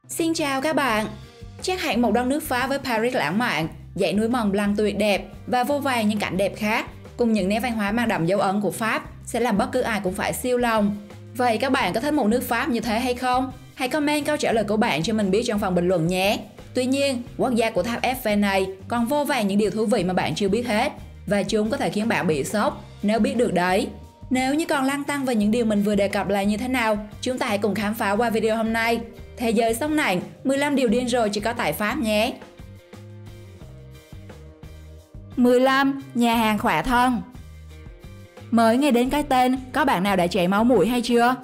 Xin chào các bạn! Chắc hẳn một đất nước Pháp với Paris lãng mạn, dãy núi Mont Blanc tuyệt đẹp và vô vàn những cảnh đẹp khác cùng những nét văn hóa mang đậm dấu ấn của Pháp sẽ làm bất cứ ai cũng phải siêu lòng. Vậy các bạn có thích một nước Pháp như thế hay không? Hãy comment câu trả lời của bạn cho mình biết trong phần bình luận nhé! Tuy nhiên, quốc gia của tháp Eiffel này còn vô vàn những điều thú vị mà bạn chưa biết hết và chúng có thể khiến bạn bị sốc nếu biết được đấy. Nếu như còn lăn tăn về những điều mình vừa đề cập là như thế nào, chúng ta hãy cùng khám phá qua video hôm nay. Thế giới sống nảnh, 15 điều điên rồ chỉ có tại Pháp nhé! 15. Nhà hàng khỏa thân. Mới nghe đến cái tên, có bạn nào đã chảy máu mũi hay chưa?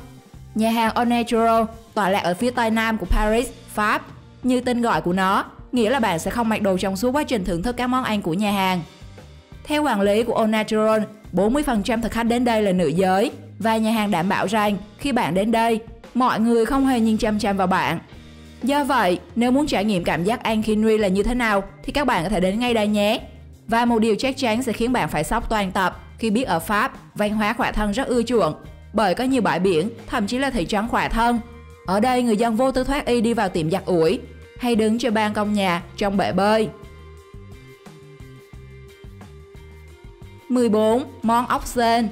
Nhà hàng Au Natural tọa lạc ở phía tây nam của Paris, Pháp. Như tên gọi của nó, nghĩa là bạn sẽ không mặc đồ trong suốt quá trình thưởng thức các món ăn của nhà hàng. Theo quản lý của Au Natural, 40% thực khách đến đây là nữ giới và nhà hàng đảm bảo rằng khi bạn đến đây, mọi người không hề nhìn chăm chăm vào bạn. Do vậy, nếu muốn trải nghiệm cảm giác ăn khi nuôi là như thế nào thì các bạn có thể đến ngay đây nhé. Và một điều chắc chắn sẽ khiến bạn phải sốc toàn tập khi biết ở Pháp, văn hóa khỏa thân rất ưa chuộng bởi có nhiều bãi biển, thậm chí là thị trấn khỏa thân. Ở đây người dân vô tư thoát y đi vào tiệm giặt ủi hay đứng trên ban công nhà trong bể bơi. 14. Món ốc sên.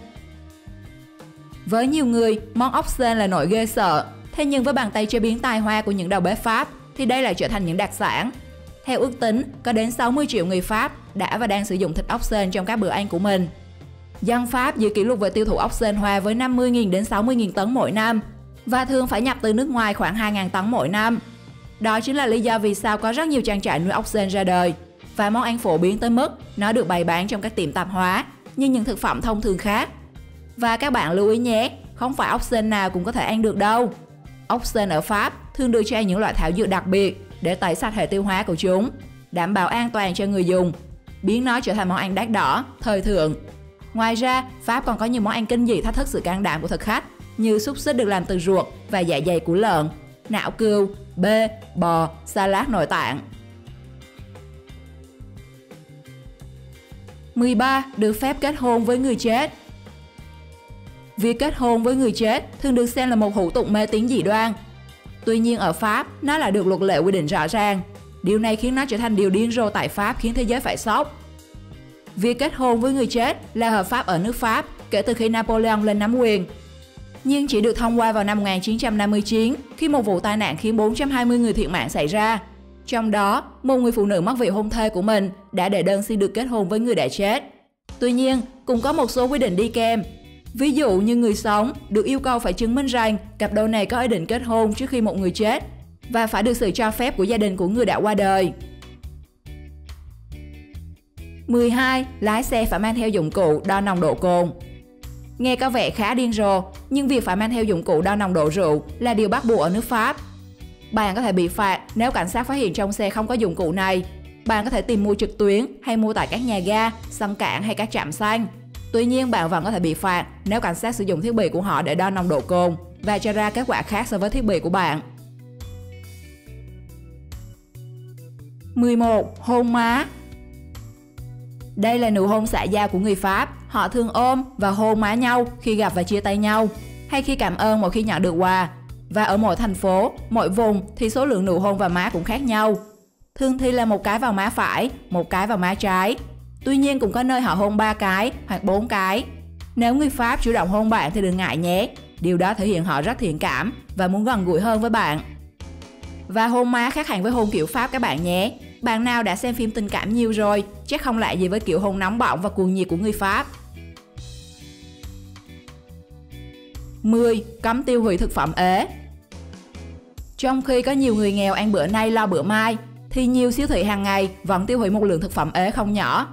Với nhiều người, món ốc sên là nỗi ghê sợ. Thế nhưng với bàn tay chế biến tài hoa của những đầu bếp Pháp thì đây lại trở thành những đặc sản. Theo ước tính, có đến 60 triệu người Pháp đã và đang sử dụng thịt ốc sên trong các bữa ăn của mình. Dân Pháp giữ kỷ lục về tiêu thụ ốc sên hoa với 50.000 đến 60.000 tấn mỗi năm và thường phải nhập từ nước ngoài khoảng 2.000 tấn mỗi năm. Đó chính là lý do vì sao có rất nhiều trang trại nuôi ốc sên ra đời và món ăn phổ biến tới mức nó được bày bán trong các tiệm tạp hóa như những thực phẩm thông thường khác. Và các bạn lưu ý nhé, không phải ốc sên nào cũng có thể ăn được đâu. Ốc sên ở Pháp thường được cho ăn những loại thảo dược đặc biệt để tẩy sạch hệ tiêu hóa của chúng, đảm bảo an toàn cho người dùng, biến nó trở thành món ăn đắt đỏ, thời thượng. Ngoài ra, Pháp còn có nhiều món ăn kinh dị thách thức sự can đảm của thực khách như xúc xích được làm từ ruột và dạ dày của lợn, não cừu, bê, bò, salad nội tạng. 13. Được phép kết hôn với người chết. Việc kết hôn với người chết thường được xem là một hủ tục mê tín dị đoan. Tuy nhiên ở Pháp, nó lại được luật lệ quy định rõ ràng. Điều này khiến nó trở thành điều điên rồ tại Pháp khiến thế giới phải sốc. Việc kết hôn với người chết là hợp pháp ở nước Pháp kể từ khi Napoleon lên nắm quyền. Nhưng chỉ được thông qua vào năm 1959 khi một vụ tai nạn khiến 420 người thiệt mạng xảy ra. Trong đó, một người phụ nữ mất vị hôn thê của mình đã đệ đơn xin được kết hôn với người đã chết. Tuy nhiên, cũng có một số quy định đi kèm. Ví dụ như người sống được yêu cầu phải chứng minh rằng cặp đôi này có ý định kết hôn trước khi một người chết và phải được sự cho phép của gia đình của người đã qua đời. 12. Lái xe phải mang theo dụng cụ đo nồng độ cồn. Nghe có vẻ khá điên rồ, nhưng việc phải mang theo dụng cụ đo nồng độ rượu là điều bắt buộc ở nước Pháp. Bạn có thể bị phạt nếu cảnh sát phát hiện trong xe không có dụng cụ này. Bạn có thể tìm mua trực tuyến hay mua tại các nhà ga, sân cảng hay các trạm xăng. Tuy nhiên, bạn vẫn có thể bị phạt nếu cảnh sát sử dụng thiết bị của họ để đo nồng độ cồn và cho ra kết quả khác so với thiết bị của bạn. 11. Hôn má. Đây là nụ hôn xã giao của người Pháp. Họ thường ôm và hôn má nhau khi gặp và chia tay nhau, hay khi cảm ơn mỗi khi nhận được quà. Và ở mỗi thành phố, mỗi vùng thì số lượng nụ hôn vào má cũng khác nhau. Thường thì là một cái vào má phải, một cái vào má trái. Tuy nhiên cũng có nơi họ hôn 3 cái hoặc 4 cái. Nếu người Pháp chủ động hôn bạn thì đừng ngại nhé. Điều đó thể hiện họ rất thiện cảm và muốn gần gũi hơn với bạn. Và hôn má khác hẳn với hôn kiểu Pháp các bạn nhé. Bạn nào đã xem phim tình cảm nhiều rồi, chắc không lạ gì với kiểu hôn nóng bỏng và cuồng nhiệt của người Pháp. 10. Cấm tiêu hủy thực phẩm ế. Trong khi có nhiều người nghèo ăn bữa nay lo bữa mai, thì nhiều siêu thị hàng ngày vẫn tiêu hủy một lượng thực phẩm ế không nhỏ.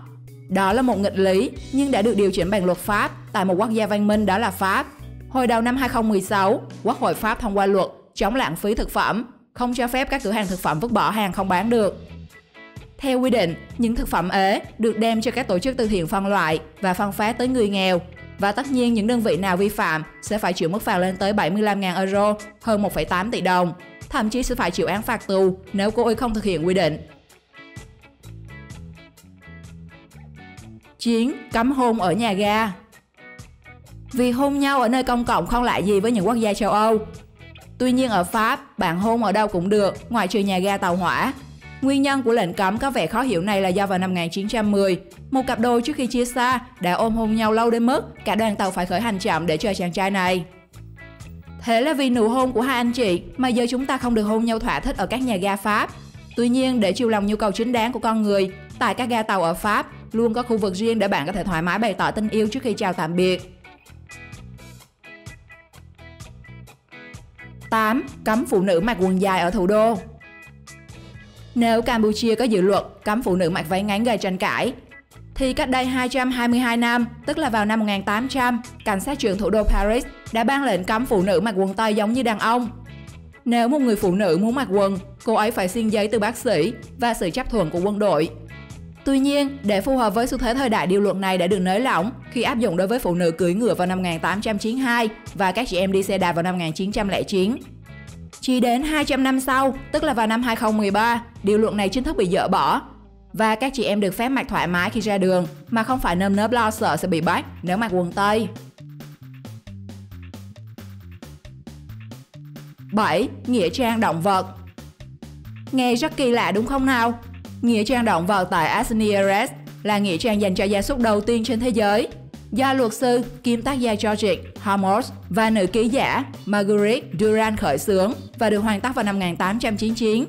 Đó là một nghịch lý, nhưng đã được điều chỉnh bằng luật Pháp tại một quốc gia văn minh đó là Pháp. Hồi đầu năm 2016, Quốc hội Pháp thông qua luật chống lãng phí thực phẩm, không cho phép các cửa hàng thực phẩm vứt bỏ hàng không bán được. Theo quy định, những thực phẩm ế được đem cho các tổ chức từ thiện phân loại và phân phát tới người nghèo. Và tất nhiên những đơn vị nào vi phạm sẽ phải chịu mức phạt lên tới 75.000 euro, hơn 1,8 tỷ đồng. Thậm chí sẽ phải chịu án phạt tù nếu cố ý không thực hiện quy định. 9. Cấm hôn ở nhà ga. Vì hôn nhau ở nơi công cộng không lạ gì với những quốc gia châu Âu. Tuy nhiên ở Pháp, bạn hôn ở đâu cũng được, ngoại trừ nhà ga tàu hỏa. Nguyên nhân của lệnh cấm có vẻ khó hiểu này là do vào năm 1910, một cặp đôi trước khi chia xa đã ôm hôn nhau lâu đến mức cả đoàn tàu phải khởi hành chậm để chờ chàng trai này. Thế là vì nụ hôn của hai anh chị mà giờ chúng ta không được hôn nhau thỏa thích ở các nhà ga Pháp. Tuy nhiên, để chiều lòng nhu cầu chính đáng của con người, tại các ga tàu ở Pháp luôn có khu vực riêng để bạn có thể thoải mái bày tỏ tình yêu trước khi chào tạm biệt. 8. Cấm phụ nữ mặc quần dài ở thủ đô. Nếu Campuchia có dự luật cấm phụ nữ mặc váy ngắn gây tranh cãi, thì cách đây 222 năm, tức là vào năm 1800, cảnh sát trưởng thủ đô Paris đã ban lệnh cấm phụ nữ mặc quần tây giống như đàn ông. Nếu một người phụ nữ muốn mặc quần, cô ấy phải xin giấy từ bác sĩ và sự chấp thuận của quân đội. Tuy nhiên, để phù hợp với xu thế thời đại, điều luật này đã được nới lỏng khi áp dụng đối với phụ nữ cưỡi ngựa vào năm 1892 và các chị em đi xe đạp vào năm 1909. Chỉ đến 200 năm sau, tức là vào năm 2013, điều luật này chính thức bị dỡ bỏ và các chị em được phép mặc thoải mái khi ra đường mà không phải nơm nớp lo sợ sẽ bị bắt nếu mặc quần tây. 7. Nghĩa trang động vật. Nghe rất kỳ lạ đúng không nào? Nghĩa trang động vật tại Asnieres là nghĩa trang dành cho gia súc đầu tiên trên thế giới, do luật sư kiêm tác gia George Hammond và nữ ký giả Marguerite Durand khởi xướng và được hoàn tất vào năm 1899.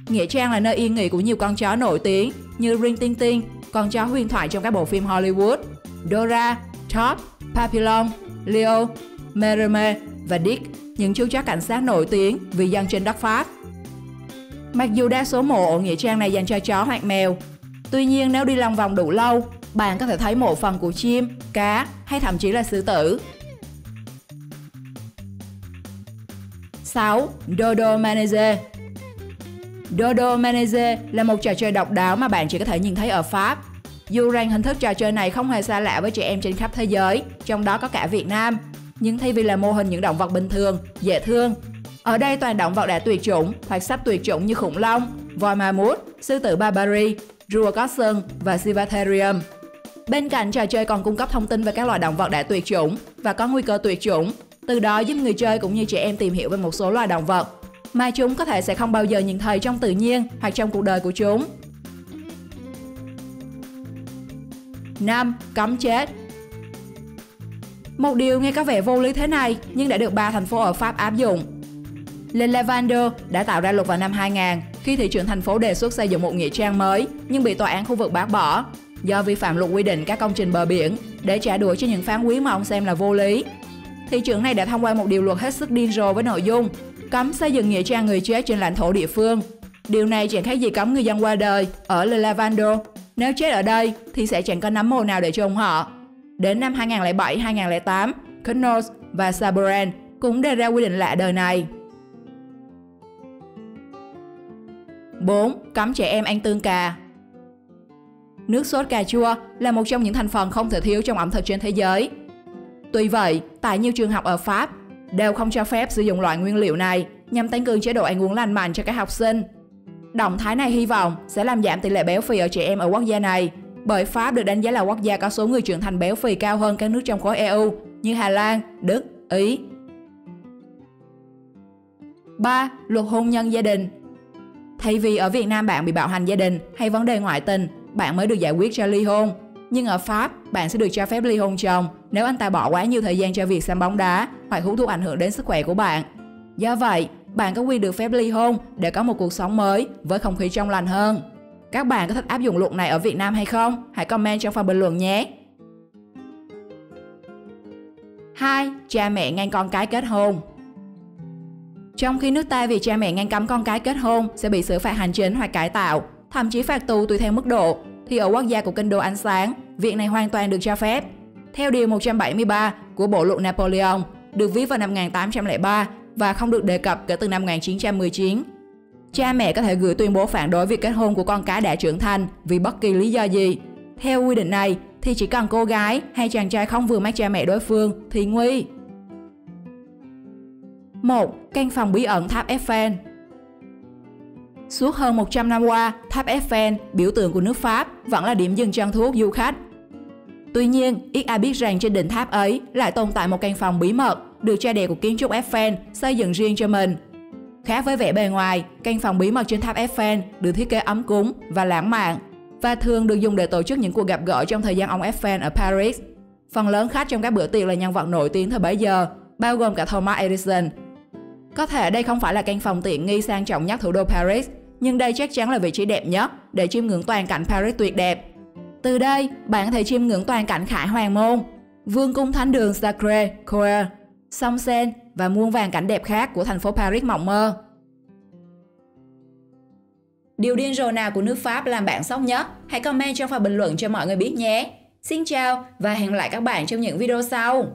Nghĩa trang là nơi yên nghỉ của nhiều con chó nổi tiếng như Rin Tin Tin, con chó huyền thoại trong các bộ phim Hollywood, Dora, Top, Papillon, Leo, Merime và Dick, những chú chó cảnh sát nổi tiếng vì dân trên đất Pháp. Mặc dù đa số mộ ở nghĩa trang này dành cho chó hoặc mèo, tuy nhiên nếu đi lòng vòng đủ lâu, bạn có thể thấy mộ phần của chim, cá hay thậm chí là sư tử. 6. Dodo Manege. Dodo Manege là một trò chơi độc đáo mà bạn chỉ có thể nhìn thấy ở Pháp. Dù rằng hình thức trò chơi này không hề xa lạ với trẻ em trên khắp thế giới, trong đó có cả Việt Nam, nhưng thay vì là mô hình những động vật bình thường, dễ thương, ở đây toàn động vật đã tuyệt chủng hoặc sắp tuyệt chủng như khủng long, voi ma mút, sư tử Barbary, rùa có sừng và Civatherium. Bên cạnh, trò chơi còn cung cấp thông tin về các loài động vật đã tuyệt chủng và có nguy cơ tuyệt chủng, từ đó giúp người chơi cũng như trẻ em tìm hiểu về một số loài động vật mà chúng có thể sẽ không bao giờ nhìn thấy trong tự nhiên hoặc trong cuộc đời của chúng. 5. Cấm chết. Một điều nghe có vẻ vô lý thế này nhưng đã được 3 thành phố ở Pháp áp dụng. Le Lavandou đã tạo ra luật vào năm 2000 khi thị trưởng thành phố đề xuất xây dựng một nghĩa trang mới nhưng bị tòa án khu vực bác bỏ do vi phạm luật quy định các công trình bờ biển để trả đũa cho những phán quyết mà ông xem là vô lý. Thị trưởng này đã thông qua một điều luật hết sức điên rồ với nội dung cấm xây dựng nghĩa trang người chết trên lãnh thổ địa phương. Điều này chẳng khác gì cấm người dân qua đời ở Le Lavandou. Nếu chết ở đây thì sẽ chẳng có nấm mồ nào để chôn họ. Đến năm 2007-2008, Knowles và Saboren cũng đề ra quy định lạ đời này. 4. Cấm trẻ em ăn tương cà. Nước sốt cà chua là một trong những thành phần không thể thiếu trong ẩm thực trên thế giới. Tuy vậy, tại nhiều trường học ở Pháp đều không cho phép sử dụng loại nguyên liệu này nhằm tăng cường chế độ ăn uống lành mạnh cho các học sinh. Động thái này hy vọng sẽ làm giảm tỷ lệ béo phì ở trẻ em ở quốc gia này, bởi Pháp được đánh giá là quốc gia có số người trưởng thành béo phì cao hơn các nước trong khối EU như Hà Lan, Đức, Ý. 3. Luật hôn nhân gia đình. Thay vì ở Việt Nam bạn bị bạo hành gia đình hay vấn đề ngoại tình, bạn mới được giải quyết cho ly hôn. Nhưng ở Pháp, bạn sẽ được cho phép ly hôn chồng nếu anh ta bỏ quá nhiều thời gian cho việc xem bóng đá hoặc hút thuốc ảnh hưởng đến sức khỏe của bạn. Do vậy, bạn có quyền được phép ly hôn để có một cuộc sống mới với không khí trong lành hơn. Các bạn có thích áp dụng luật này ở Việt Nam hay không? Hãy comment trong phần bình luận nhé! 2. Cha mẹ ngăn con cái kết hôn. Trong khi nước ta việc cha mẹ ngăn cấm con cái kết hôn sẽ bị xử phạt hành chính hoặc cải tạo, thậm chí phạt tù tùy theo mức độ, thì ở quốc gia của kinh đô ánh sáng, việc này hoàn toàn được cho phép. Theo điều 173 của Bộ luật Napoleon, được viết vào năm 1803 và không được đề cập kể từ năm 1919. Cha mẹ có thể gửi tuyên bố phản đối việc kết hôn của con cái đã trưởng thành vì bất kỳ lý do gì. Theo quy định này, thì chỉ cần cô gái hay chàng trai không vừa mắt cha mẹ đối phương thì nguy. 1. Căn phòng bí ẩn tháp Eiffel. Suốt hơn 100 năm qua, tháp Eiffel, biểu tượng của nước Pháp, vẫn là điểm dừng chân thu hút du khách. Tuy nhiên, ít ai biết rằng trên đỉnh tháp ấy lại tồn tại một căn phòng bí mật được cha đẻ của kiến trúc Eiffel xây dựng riêng cho mình Khác với vẻ bề ngoài, căn phòng bí mật trên tháp Eiffel được thiết kế ấm cúng và lãng mạn và thường được dùng để tổ chức những cuộc gặp gỡ trong thời gian ông Eiffel ở Paris. Phần lớn khách trong các bữa tiệc là nhân vật nổi tiếng thời bấy giờ, bao gồm cả Thomas Edison. Có thể đây không phải là căn phòng tiện nghi sang trọng nhất thủ đô Paris, nhưng đây chắc chắn là vị trí đẹp nhất để chiêm ngưỡng toàn cảnh Paris tuyệt đẹp. Từ đây, bạn có thể chiêm ngưỡng toàn cảnh Khải Hoàng Môn, Vương cung Thánh đường Sacré-Cœur, sông Seine và muôn vàn cảnh đẹp khác của thành phố Paris mộng mơ. Điều điên rồ nào của nước Pháp làm bạn sốc nhất? Hãy comment trong phần bình luận cho mọi người biết nhé. Xin chào và hẹn gặp lại các bạn trong những video sau.